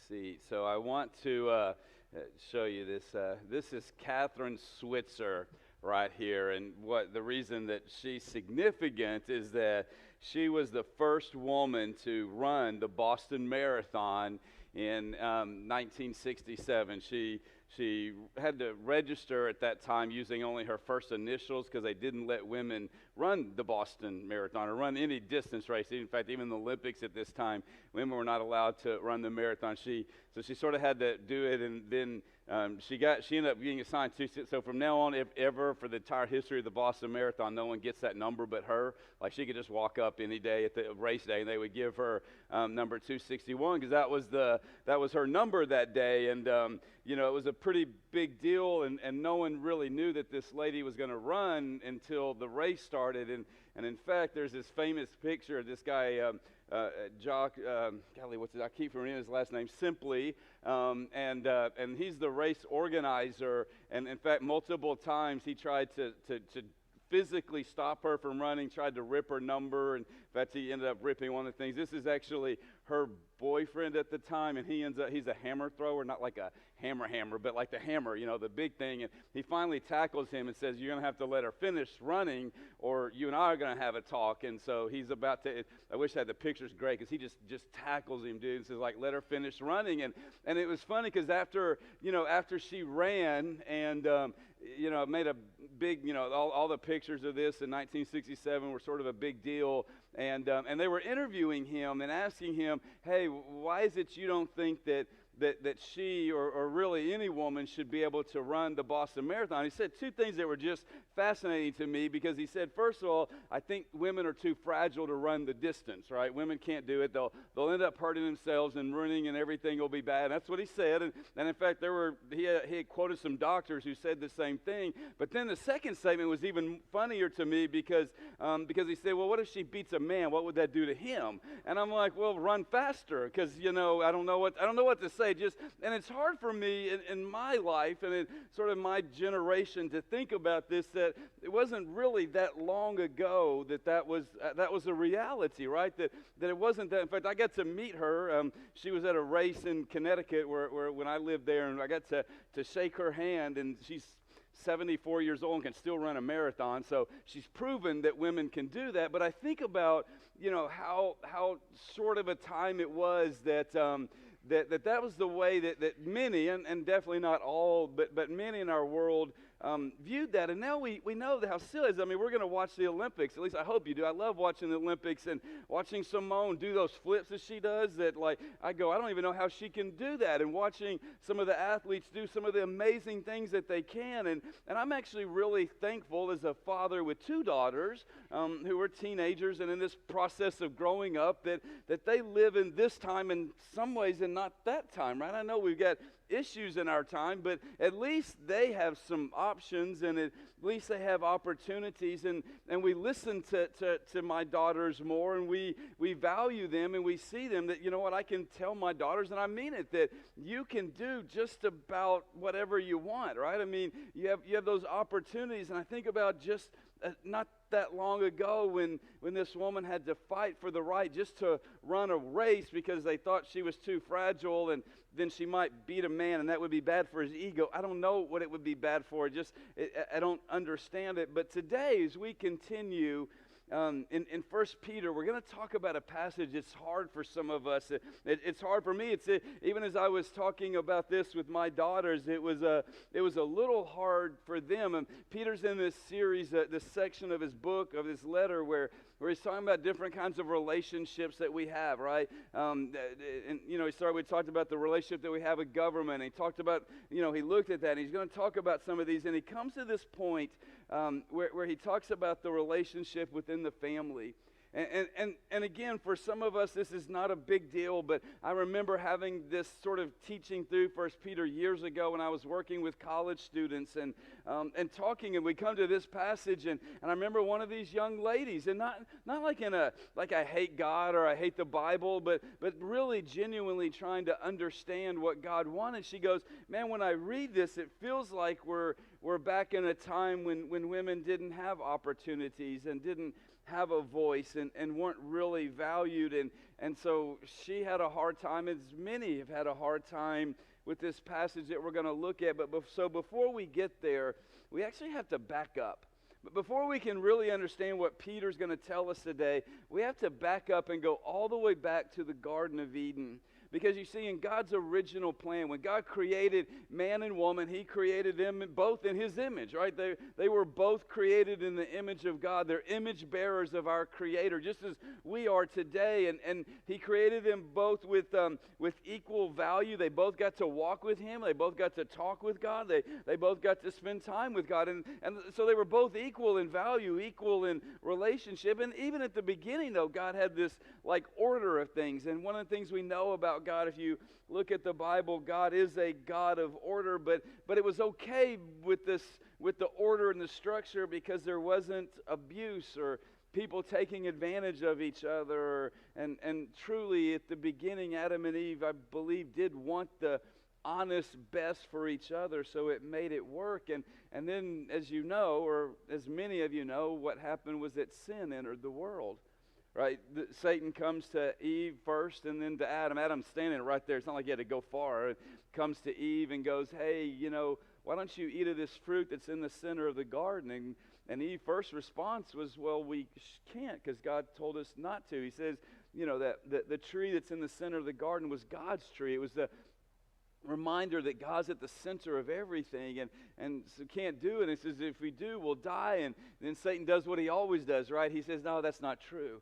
seat. So I want to show you this. This is Catherine Switzer right here, and what the reason that she's significant is that she was the first woman to run the Boston Marathon in 1967. She had to register at that time using only her first initials because they didn't let women run the Boston Marathon or run any distance race. In fact, even the Olympics at this time, women were not allowed to run the marathon. So she sort of had to do it, and then she ended up being assigned to. So from now on, if ever for the entire history of the Boston Marathon, no one gets that number but her. Like she could just walk up any day at the race day, and they would give her number 261 because that was her number that day. And it was a pretty big deal, and no one really knew that this lady was going to run until the race started. And in fact, there's this famous picture of this guy, I keep forgetting his last name, Simply, and he's the race organizer. And in fact, multiple times he tried to physically stop her from running, tried to rip her number, and in fact, he ended up ripping one of the things. This is actually her boyfriend at the time, and he's a hammer thrower, not like a hammer, but like the hammer, the big thing. And he finally tackles him and says, "You're going to have to let her finish running, or you and I are going to have a talk." And so he's about to, I wish I had the pictures great, because he just tackles him, dude, and says, like, "Let her finish running." And it was funny, because after she ran, and it made a big, all the pictures of this in 1967 were sort of a big deal. And they were interviewing him and asking him, "Hey, why is it you don't think that she or really any woman should be able to run the Boston Marathon?" He said two things that were just fascinating to me, because he said, first of all, I think women are too fragile to run the distance, right? Women can't do it. They'll end up hurting themselves and running, and everything will be bad. That's what he said. And in fact, he had quoted some doctors who said the same thing. But then the second statement was even funnier to me, because he said, "Well, what if she beats a man? What would that do to him?" And I'm like, "Well, run faster," because I don't know what to say. And it's hard for me in my life and in sort of my generation to think about this, that it wasn't really that long ago that was a reality, right? That it wasn't that. In fact, I got to meet her. She was at a race in Connecticut where when I lived there, and I got to shake her hand, and she's 74 years old and can still run a marathon. So she's proven that women can do that. But I think about how short of a time it was that was the way that many, and definitely not all, but many in our world viewed that. And now we know how silly it is. I mean, we're going to watch the Olympics. At least I hope you do. I love watching the Olympics and watching Simone do those flips that she does, that I don't even know how she can do that. And watching some of the athletes do some of the amazing things that they can. And I'm actually really thankful as a father with two daughters who are teenagers and in this process of growing up, that they live in this time in some ways and not that time, right? I know we've got issues in our time, but at least they have some options, and at least they have opportunities, and we listen to my daughters more, and we value them, and we see them, that I can tell my daughters, and I mean it, that you can do just about whatever you want, right? I mean, you have those opportunities. And I think about just not that long ago when this woman had to fight for the right just to run a race because they thought she was too fragile, and then she might beat a man, and that would be bad for his ego. I don't know what it would be bad for. I don't understand it. But today, as we continue in 1 Peter, we're going to talk about a passage. It's hard for some of us. It's hard for me. Even as I was talking about this with my daughters, it was a little hard for them. And Peter's in this series, this section of his book, of his letter, where he's talking about different kinds of relationships that we have, right? We talked about the relationship that we have with government. And he talked about, he looked at that, and he's going to talk about some of these. And he comes to this point where he talks about the relationship within the family. And again, for some of us, this is not a big deal, but I remember having this sort of teaching through 1 Peter years ago when I was working with college students and talking, and we come to this passage, and I remember one of these young ladies, and not like like I hate God or I hate the Bible, but really genuinely trying to understand what God wanted. She goes, "Man, when I read this, it feels like we're back in a time when women didn't have opportunities and didn't have a voice and weren't really valued. And so she had a hard time, as many have had a hard time with this passage that we're going to look at. So before we get there, we actually have to back up. But before we can really understand what Peter's going to tell us today, we have to back up and go all the way back to the Garden of Eden. Because you see, in God's original plan, when God created man and woman, He created them both in His image, right? They were both created in the image of God. They're image bearers of our Creator, just as we are today. And He created them both with equal value. They both got to walk with Him. They both got to talk with God. They both got to spend time with God. And so they were both equal in value, equal in relationship. And even at the beginning, though, God had this like order of things. And one of the things we know about God, if you look at the Bible, God is a God of order, but it was okay with the order and the structure because there wasn't abuse or people taking advantage of each other. And truly, at the beginning, Adam and Eve, I believe, did want the honest best for each other, so it made it work. And then, as you know, or as many of you know, what happened was that sin entered the world. Right? Satan comes to Eve first and then to Adam. Adam's standing right there. It's not like he had to go far. Comes to Eve and goes, hey, why don't you eat of this fruit that's in the center of the garden? And Eve's first response was, well, we can't because God told us not to. He says, that the tree that's in the center of the garden was God's tree. It was the reminder that God's at the center of everything, and so can't do it. And he says, if we do, we'll die. And then Satan does what he always does, right? He says, no, that's not true.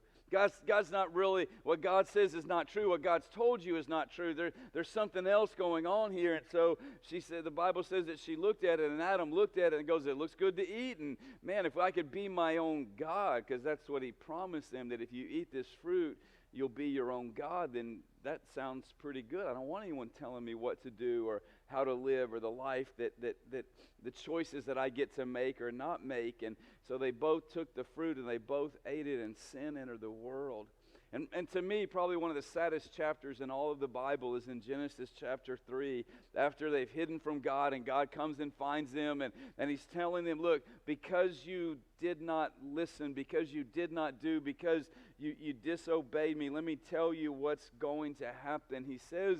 God's not really, what God says is not true. What God's told you is not true. There's something else going on here. And so she said, the Bible says that she looked at it, and Adam looked at it and goes, it looks good to eat. And man, if I could be my own God, because that's what he promised them, that if you eat this fruit, you'll be your own God, then that sounds pretty good. I don't want anyone telling me what to do or how to live or the life that the choices that I get to make or not make. And so they both took the fruit and they both ate it, and sin entered the world. And to me, probably one of the saddest chapters in all of the Bible is in Genesis chapter 3, after they've hidden from God and God comes and finds them, and he's telling them, look, because you did not listen, because you did not do, because you disobeyed me, let me tell you what's going to happen. He says,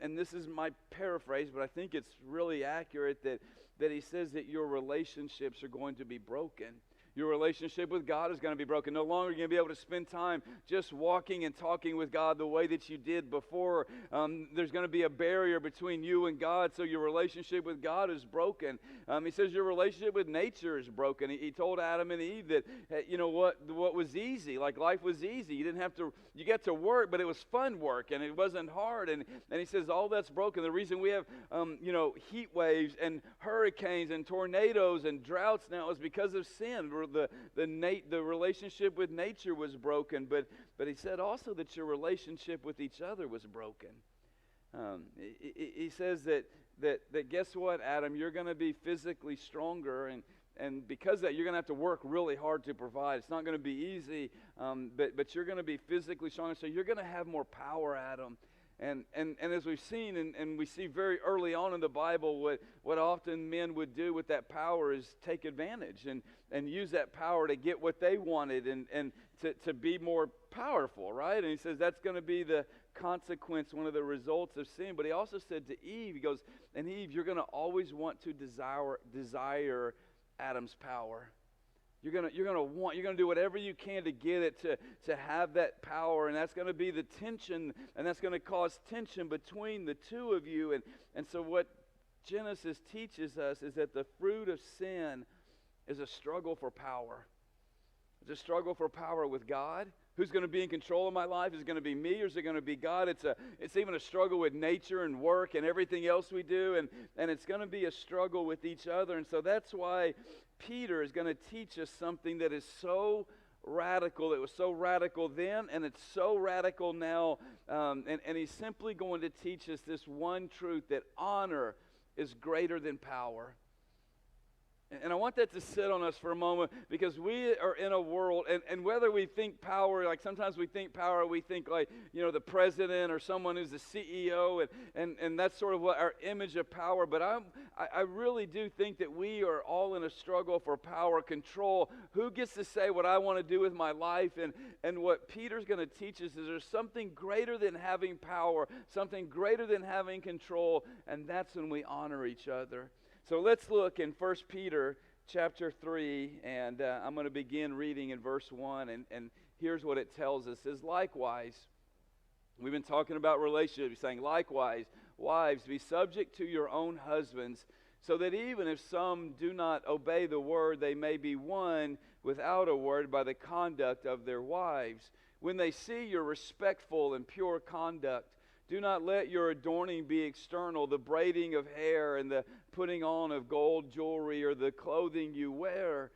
and this is my paraphrase, but I think it's really accurate, that he says that your relationships are going to be broken. Your relationship with God is going to be broken. No longer are you going to be able to spend time just walking and talking with God the way that you did before. There's going to be a barrier between you and God, so your relationship with God is broken. He says your relationship with nature is broken. He told Adam and Eve that, what was easy, like life was easy. You didn't have to, you got to work, but it was fun work, and it wasn't hard. And he says all that's broken. The reason we have, heat waves and hurricanes and tornadoes and droughts now is because of sin. The relationship with nature was broken, but he said also that your relationship with each other was broken. He says that guess what, Adam, you're going to be physically stronger, and because of that, you're going to have to work really hard to provide. It's not going to be easy, but you're going to be physically stronger, so you're going to have more power, Adam. And as we've seen, and we see very early on in the Bible, what often men would do with that power is take advantage and use that power to get what they wanted and to be more powerful, right? And he says that's going to be the consequence, one of the results of sin. But he also said to Eve, he goes, and Eve, you're going to always want to desire Adam's power. You're going to do whatever you can to get it, to have that power, and that's going to be the tension, and that's going to cause tension between the two of you. And so what Genesis teaches us is that the fruit of sin is a struggle for power. It's a struggle for power with God. Who's going to be in control of my life? Is it going to be me, or is it going to be God? It's even a struggle with nature and work and everything else we do, and it's going to be a struggle with each other. And so that's why Peter is going to teach us something that is so radical. It was so radical then, and it's so radical now. And he's simply going to teach us this one truth, that honor is greater than power. And I want that to sit on us for a moment, because we are in a world, and whether we think power, like sometimes we think power, we think like, the president or someone who's the CEO, and that's sort of what our image of power. But I really do think that we are all in a struggle for power, control. Who gets to say what I want to do with my life? And what Peter's going to teach us is there's something greater than having power, something greater than having control, and that's when we honor each other. So let's look in 1 Peter chapter 3, and I'm going to begin reading in verse 1, and here's what it tells us. It says, likewise, we've been talking about relationships, saying, likewise, wives, be subject to your own husbands, so that even if some do not obey the word, they may be won without a word by the conduct of their wives. When they see your respectful and pure conduct, do not let your adorning be external, the braiding of hair and the putting on of gold jewelry or the clothing you wear,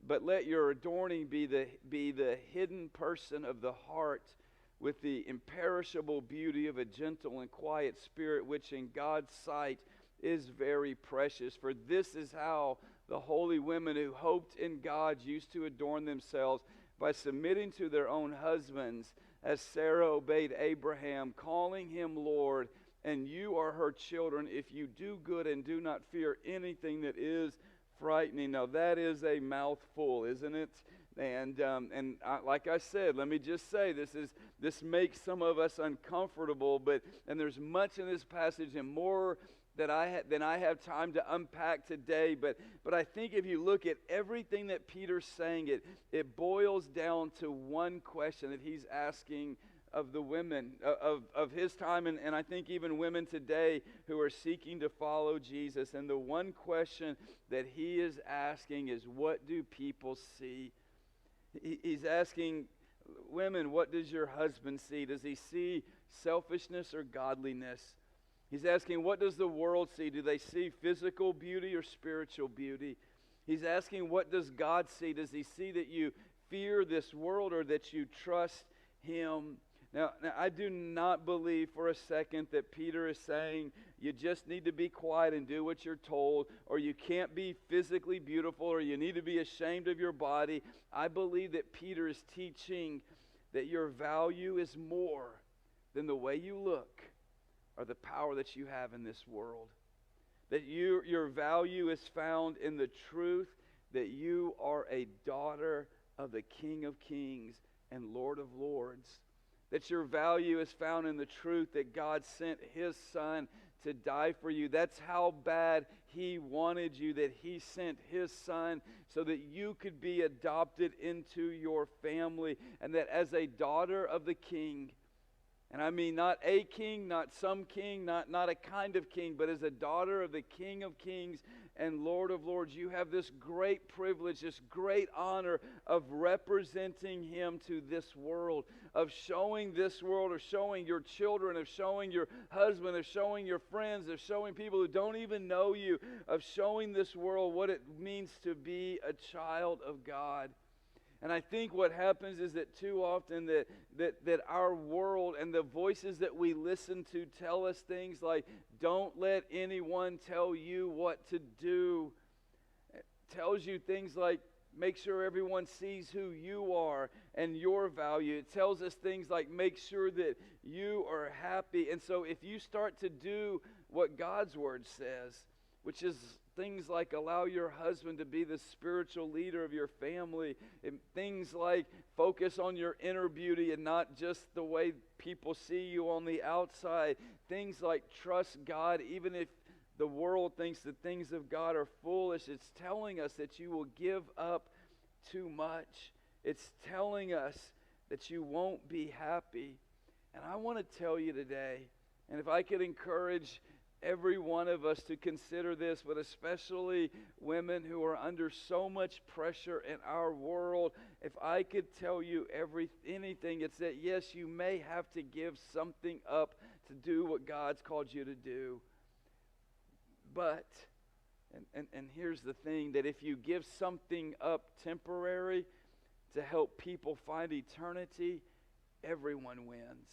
but let your adorning be the hidden person of the heart, with the imperishable beauty of a gentle and quiet spirit, which in God's sight is very precious. For this is how the holy women who hoped in God used to adorn themselves, by submitting to their own husbands, as Sarah obeyed Abraham, calling him Lord. And you are her children if you do good and do not fear anything that is frightening. Now that is a mouthful, isn't it? Like I said, let me just say, this makes some of us uncomfortable, and there's much in this passage and more than I have time to unpack today. But I think if you look at everything that Peter's saying, it boils down to one question that he's asking of the women of his time, and I think even women today who are seeking to follow Jesus. And the one question that he is asking is, what do people see? He's asking women, what does your husband see? Does he see selfishness or godliness? He's asking, what does the world see? Do they see physical beauty or spiritual beauty? He's asking, what does God see? Does he see that you fear this world or that you trust him? Now, I do not believe for a second that Peter is saying you just need to be quiet and do what you're told, or you can't be physically beautiful, or you need to be ashamed of your body. I believe that Peter is teaching that your value is more than the way you look or the power that you have in this world. That your value is found in the truth that you are a daughter of the King of Kings and Lord of Lords. That your value is found in the truth that God sent his Son to die for you. That's how bad he wanted you, that he sent his Son so that you could be adopted into your family, and that as a daughter of the King, and I mean not a king, not some king, not a kind of king, but as a daughter of the King of Kings and Lord of Lords, you have this great privilege, this great honor of representing him to this world, of showing this world, of showing your children, of showing your husband, of showing your friends, of showing people who don't even know you, of showing this world what it means to be a child of God. And I think what happens is that too often that our world and the voices that we listen to tell us things like, don't let anyone tell you what to do. It tells you things like, make sure everyone sees who you are and your value. It tells us things like, make sure that you are happy. And so if you start to do what God's word says, which is things like allow your husband to be the spiritual leader of your family, and things like focus on your inner beauty and not just the way people see you on the outside, things like trust God even if the world thinks the things of God are foolish. It's telling us that you will give up too much. It's telling us that you won't be happy. And I want to tell you today, and if I could encourage every one of us to consider this, but especially women who are under so much pressure in our world, if I could tell you anything, it's that yes, you may have to give something up to do what God's called you to do. But, and here's the thing, that if you give something up temporary to help people find eternity, everyone wins.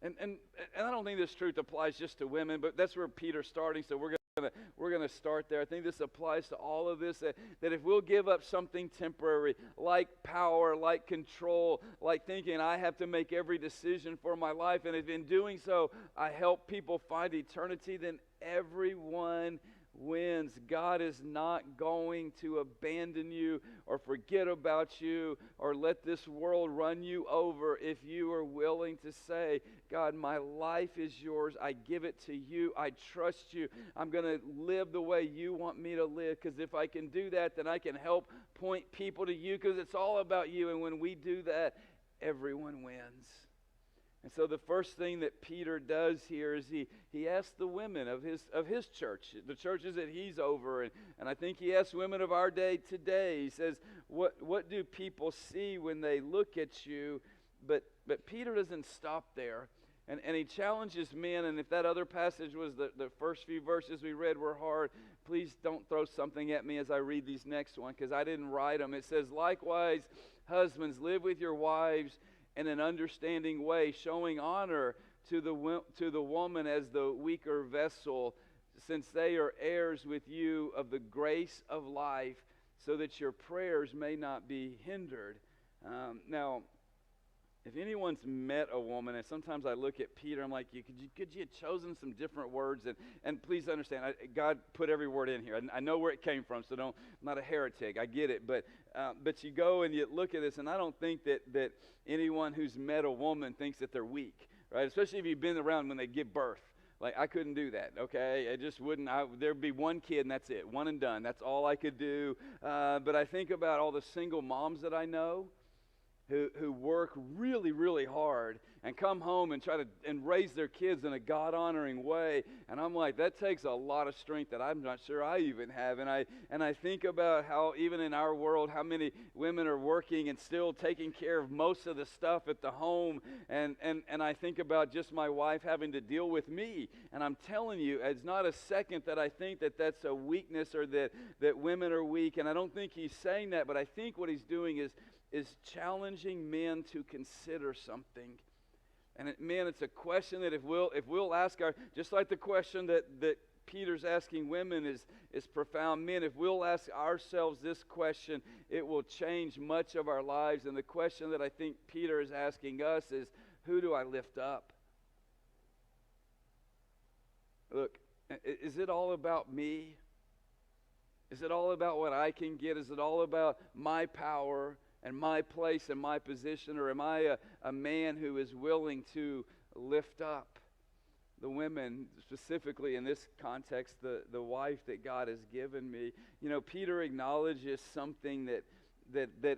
And I don't think this truth applies just to women, but that's where Peter's starting, so we're going we're gonna start there. I think this applies to all of this, that if we'll give up something temporary, like power, like control, like thinking I have to make every decision for my life, and if in doing so I help people find eternity, then everyone wins. God is not going to abandon you or forget about you or let this world run you over if you are willing to say, God, my life is yours. I give it to you. I trust you. I'm going to live the way you want me to live, because if I can do that, then I can help point people to you, because it's all about you. And when we do that, everyone wins. And so the first thing that Peter does here is he asks the women of his church, the churches that he's over, and I think he asks women of our day today. He says, what do people see when they look at you? But Peter doesn't stop there. And he challenges men, and if that other passage was the first few verses we read were hard, please don't throw something at me as I read these next one, because I didn't write them. It says, likewise, husbands, live with your wives in an understanding way, showing honor to the woman as the weaker vessel, since they are heirs with you of the grace of life, so that your prayers may not be hindered. Now, if anyone's met a woman, and sometimes I look at Peter, I'm like, could you have chosen some different words? And please understand, God put every word in here. I know where it came from, so I'm not a heretic. I get it. But you go and you look at this, and I don't think that anyone who's met a woman thinks that they're weak, right? Especially if you've been around when they give birth. Like, I couldn't do that, okay? I just wouldn't. There'd be one kid, and that's it. One and done. That's all I could do. But I think about all the single moms that I know who work really, really hard and come home and try to raise their kids in a God-honoring way. And I'm like, that takes a lot of strength that I'm not sure I even have. And I think about how even in our world, how many women are working and still taking care of most of the stuff at the home. And I think about just my wife having to deal with me. And I'm telling you, it's not a second that I think that that's a weakness or that women are weak. And I don't think he's saying that, but I think what he's doing is challenging men to consider something. And men, it's a question that if we'll ask just like the question that Peter's asking women is profound. Men, if we'll ask ourselves this question, it will change much of our lives. And the question that I think Peter is asking us is, who do I lift up? Look, is it all about me? Is it all about what I can get? Is it all about my power and my place and my position? Or am I a man who is willing to lift up the women, specifically in this context, the wife that God has given me? You know, Peter acknowledges something that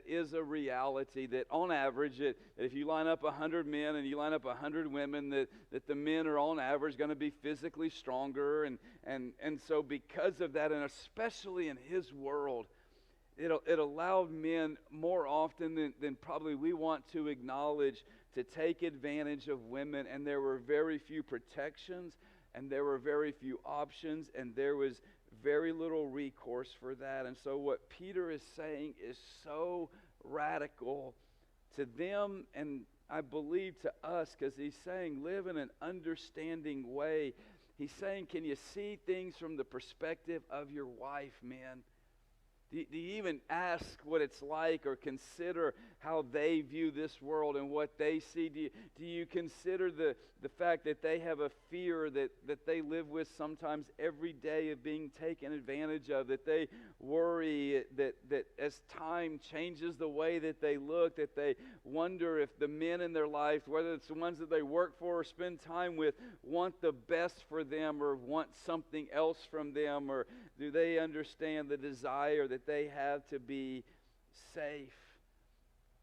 is a reality, that on average, that if you line up 100 men and you line up 100 women, that the men are on average going to be physically stronger. And so because of that, and especially in his world, it allowed men more often than probably we want to acknowledge to take advantage of women. And there were very few protections, and there were very few options, and there was very little recourse for that. And so what Peter is saying is so radical to them, and I believe to us, because he's saying live in an understanding way. He's saying, can you see things from the perspective of your wife, man? Do you even ask what it's like or consider how they view this world and what they see? Do you consider the fact that they have a fear that they live with sometimes every day of being taken advantage of, that they worry that as time changes the way that they look, that they wonder if the men in their life, whether it's the ones that they work for or spend time with, want the best for them or want something else from them? Or do they understand the desire that they have to be safe?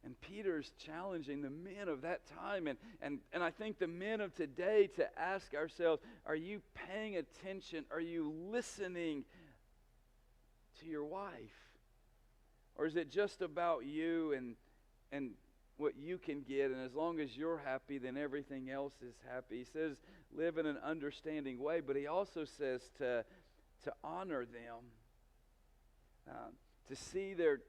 And Peter's challenging the men of that time, and I think the men of today, to ask ourselves, are you paying attention? Are you listening to your wife? Or is it just about you and what you can get, and as long as you're happy, then everything else is happy? He says live in an understanding way, but he also says to honor them, to see their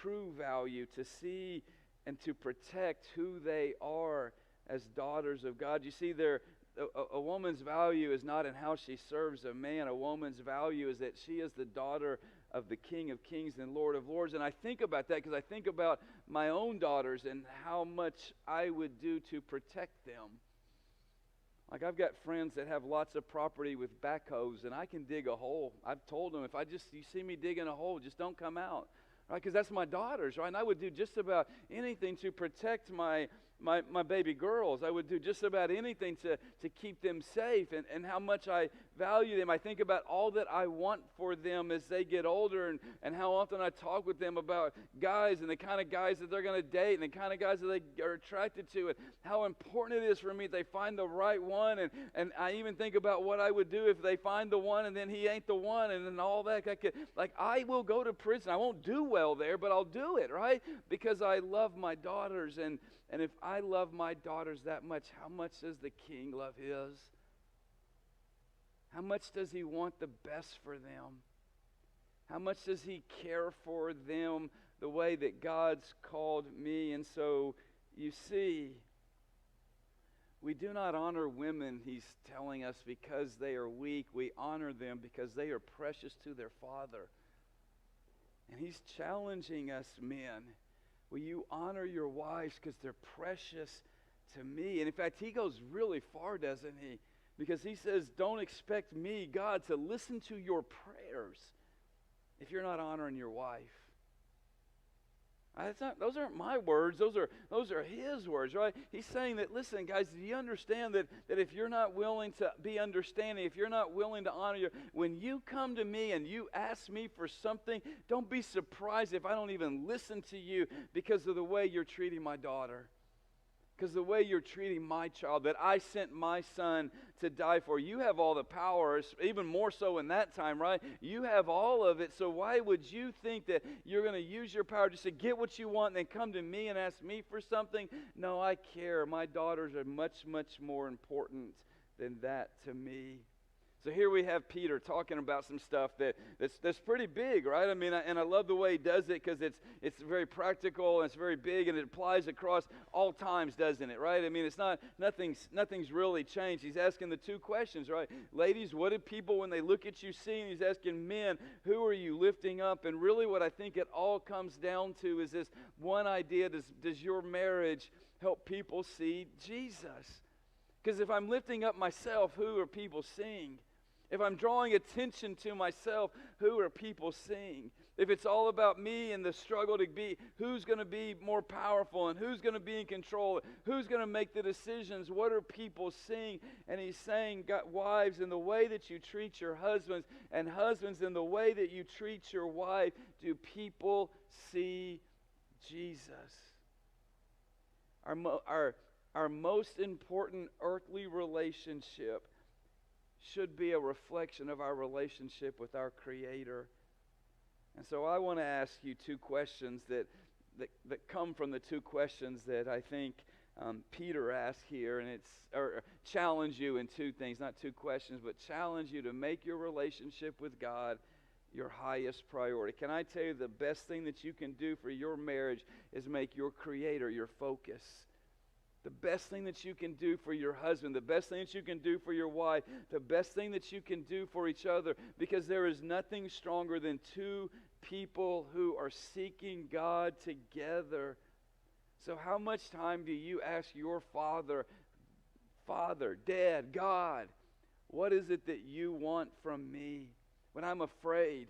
true value, to see and to protect who they are as daughters of God. You see, a woman's value is not in how she serves a man. A woman's value is that she is the daughter of the King of Kings and Lord of Lords. And I think about that because I think about my own daughters and how much I would do to protect them. Like, I've got friends that have lots of property with backhoes, and I can dig a hole. I've told them, if you see me digging a hole, just don't come out, right? Because that's my daughters, right? And I would do just about anything to protect my baby girls. I would do just about anything to keep them safe, and how much I value them. I think about all that I want for them as they get older, and how often I talk with them about guys and the kind of guys that they're going to date and the kind of guys that they are attracted to, and how important it is for me that they find the right one. And I even think about what I would do if they find the one and then he ain't the one, and then all that. I will go to prison. I won't do well there, but I'll do it, right? Because I love my daughters, and if I love my daughters that much, how much does the King love his? How much does he want the best for them? How much does he care for them the way that God's called me? And so, you see, we do not honor women, he's telling us, because they are weak. We honor them because they are precious to their Father. And he's challenging us, men. Will you honor your wives because they're precious to me? And in fact, he goes really far, doesn't he? Because he says, don't expect me, God, to listen to your prayers if you're not honoring your wife. Those aren't my words. Those are his words, right? He's saying that, listen, guys, do you understand that if you're not willing to be understanding, if you're not willing to honor your, when you come to me and you ask me for something, don't be surprised if I don't even listen to you because of the way you're treating my daughter. Because the way you're treating my child, that I sent my son to die for. You have all the power, even more so in that time, right? You have all of it, so why would you think that you're going to use your power just to get what you want and then come to me and ask me for something? No, I care. My daughters are much, much more important than that to me. So here we have Peter talking about some stuff that's pretty big, right? I mean, and I love the way he does it because it's very practical and it's very big and it applies across all times, doesn't it, right? I mean, it's nothing's really changed. He's asking the two questions, right? Ladies, what do people, when they look at you, see? And he's asking men, who are you lifting up? And really what I think it all comes down to is this one idea: does your marriage help people see Jesus? Because if I'm lifting up myself, who are people seeing? If I'm drawing attention to myself, who are people seeing? If it's all about me and the struggle to be, who's going to be more powerful and who's going to be in control, who's going to make the decisions, what are people seeing? And he's saying, God, wives, in the way that you treat your husbands, and husbands, in the way that you treat your wife, do people see Jesus? Our most important earthly relationship should be a reflection of our relationship with our Creator. And so I want to ask you two questions that come from the two questions that I think Peter asked here, and or challenge you in two things, not two questions, but challenge you to make your relationship with God your highest priority. Can I tell you, the best thing that you can do for your marriage is make your Creator your focus. The best thing that you can do for your husband, the best thing that you can do for your wife, the best thing that you can do for each other, because there is nothing stronger than two people who are seeking God together. So how much time do you ask your Father, Dad, God, what is it that you want from me? When I'm afraid,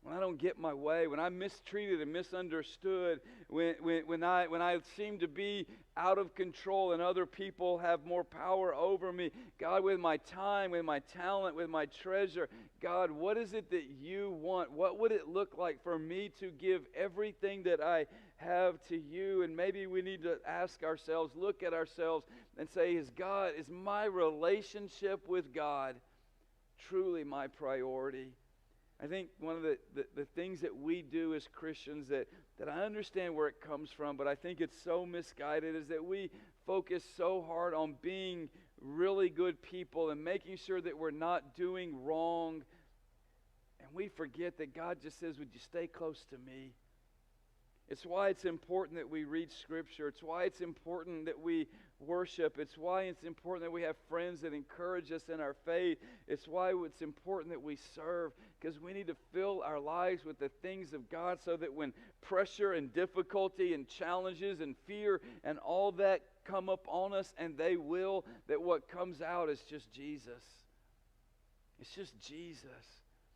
when I don't get my way, when I'm mistreated and misunderstood, when I seem to be out of control and other people have more power over me, God, with my time, with my talent, with my treasure, God, what is it that you want? What would it look like for me to give everything that I have to you? And maybe we need to ask ourselves, look at ourselves and say, is my relationship with God truly my priority? I think one of the things that we do as Christians that I understand where it comes from, but I think it's so misguided, is that we focus so hard on being really good people and making sure that we're not doing wrong. And we forget that God just says, would you stay close to me? It's why it's important that we read Scripture. It's why it's important that we worship. It's why it's important that we have friends that encourage us in our faith. It's why it's important that we serve, because we need to fill our lives with the things of God so that when pressure and difficulty and challenges and fear and all that come up on us, and they will, that what comes out is just Jesus. It's just Jesus.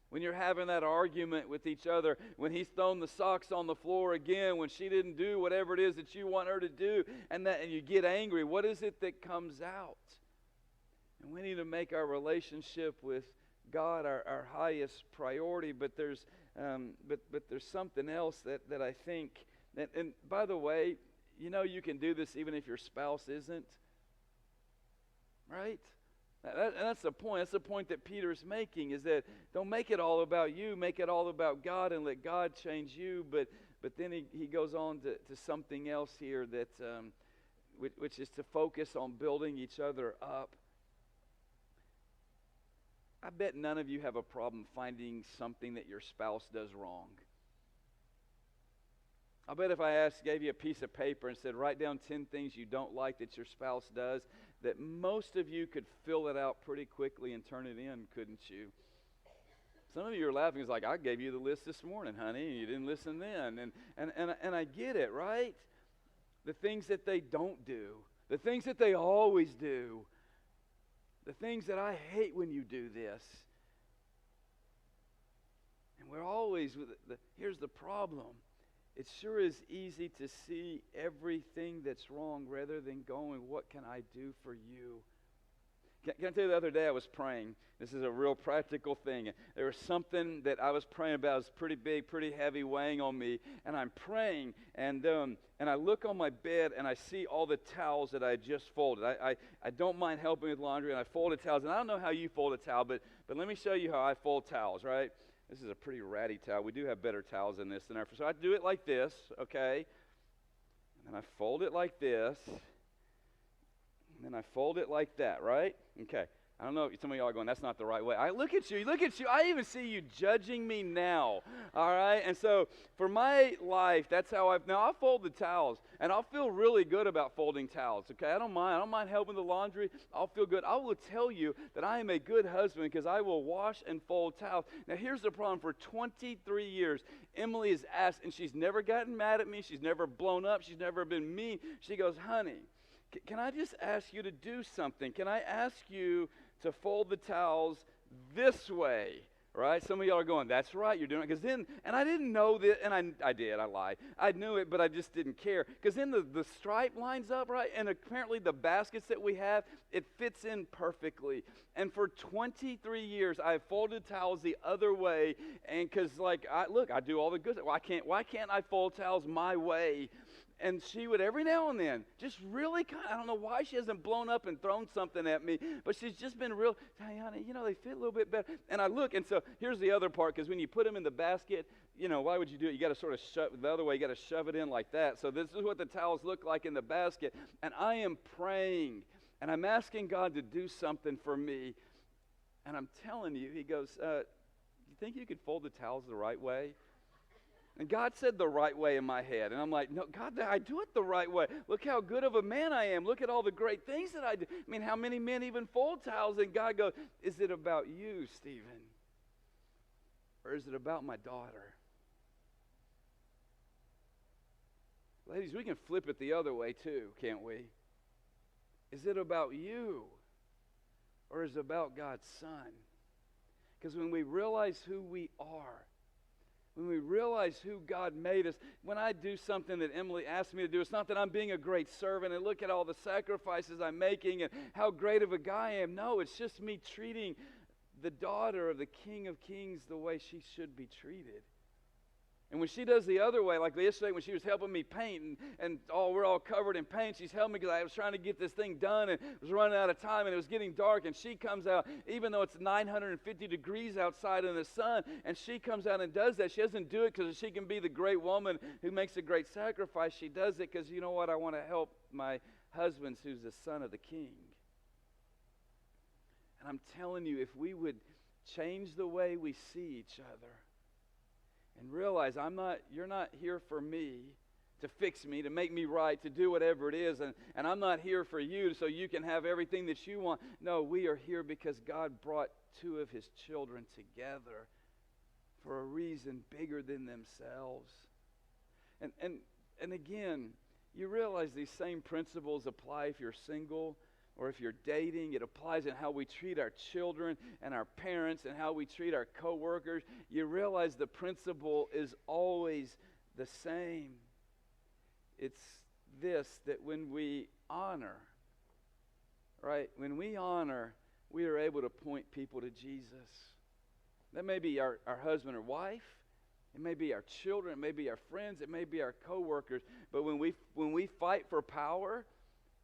When you're having that argument with each other, when he's thrown the socks on the floor again, when she didn't do whatever it is that you want her to do, and you get angry, what is it that comes out? And we need to make our relationship with God our highest priority. But there's something else that I think, and by the way, you can do this even if your spouse isn't, right? And that's the point. That's the point that Peter's making, is that don't make it all about you. Make it all about God and let God change you. But then he goes on to something else here, that which is to focus on building each other up. I bet none of you have a problem finding something that your spouse does wrong. I bet if I gave you a piece of paper and said, write down 10 things you don't like that your spouse does, that most of you could fill it out pretty quickly and turn it in, couldn't you? Some of you are laughing. It's like, I gave you the list this morning, honey, and you didn't listen then. And I get it, right? The things that they don't do, the things that they always do, the things that I hate when you do this. And we're always, here's the problem. It sure is easy to see everything that's wrong rather than going, what can I do for you? Can I tell you, the other day I was praying. This is a real practical thing. There was something that I was praying about. It was pretty big, pretty heavy, weighing on me. And I'm praying, and I look on my bed, and I see all the towels that I just folded. I don't mind helping with laundry, and I folded towels. And I don't know how you fold a towel, but let me show you how I fold towels, right? This is a pretty ratty towel. We do have better towels than this. So I do it like this, okay? And then I fold it like this. And then I fold it like that, right? Okay. I don't know, some of y'all are going, that's not the right way. Look at you. I even see you judging me now, all right? And so for my life, that's how I'll fold the towels, and I'll feel really good about folding towels, okay? I don't mind helping the laundry. I'll feel good. I will tell you that I am a good husband because I will wash and fold towels. Now, here's the problem. For 23 years, Emily has asked, and she's never gotten mad at me. She's never blown up. She's never been mean. She goes, honey, can I just ask you to do something? Can I ask you to fold the towels this way, right? Some of y'all are going, that's right, you're doing it. Because then, and I didn't know that, and I lied. I knew it, but I just didn't care. Because then the stripe lines up, right? And apparently the baskets that we have, it fits in perfectly. And for 23 years, I've folded towels the other way. And because, I do all the good stuff. Why can't I fold towels my way? And she would every now and then just really I don't know why she hasn't blown up and thrown something at me, but she's just been real, hey, honey, they fit a little bit better. And I look, and so here's the other part, because when you put them in the basket, why would you do it? You got to sort of shove the other way. You got to shove it in like that. So this is what the towels look like in the basket. And I am praying, and I'm asking God to do something for me. And I'm telling you, he goes, you think you could fold the towels the right way? And God said the right way in my head. And I'm like, no, God, I do it the right way. Look how good of a man I am. Look at all the great things that I do. I mean, how many men even fold towels? And God goes, is it about you, Stephen? Or is it about my daughter? Ladies, we can flip it the other way too, can't we? Is it about you? Or is it about God's Son? Because when we realize who we are, when we realize who God made us, when I do something that Emily asked me to do, it's not that I'm being a great servant and look at all the sacrifices I'm making and how great of a guy I am. No, it's just me treating the daughter of the King of Kings the way she should be treated. And when she does the other way, like yesterday when she was helping me paint, and we're all covered in paint, she's helping me because I was trying to get this thing done and was running out of time and it was getting dark, and she comes out, even though it's 950 degrees outside in the sun, and she comes out and does that. She doesn't do it because she can be the great woman who makes a great sacrifice. She does it because, you know what, I want to help my husband who's the son of the king. And I'm telling you, if we would change the way we see each other, and realize you're not here for me, to fix me, to make me right, to do whatever it is. And I'm not here for you so you can have everything that you want. No, we are here because God brought two of his children together for a reason bigger than themselves. And again, you realize these same principles apply if you're single or if you're dating. It applies in how we treat our children and our parents and how we treat our coworkers. You realize the principle is always the same. It's this, that when we honor, right? When we honor, we are able to point people to Jesus. That may be our husband or wife. It may be our children. It may be our friends. It may be our coworkers. But when we fight for power,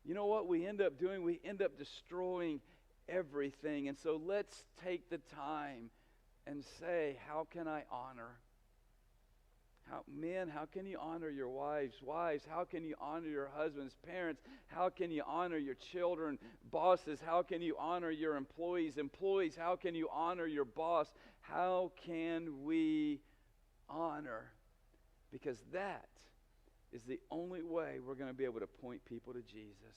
you know what we end up doing? We end up destroying everything. And so let's take the time and say, how can I honor? Men, how can you honor your wives? Wives, how can you honor your husbands? Parents, how can you honor your children? Bosses, how can you honor your employees? Employees, how can you honor your boss? How can we honor? Because that is the only way we're going to be able to point people to Jesus.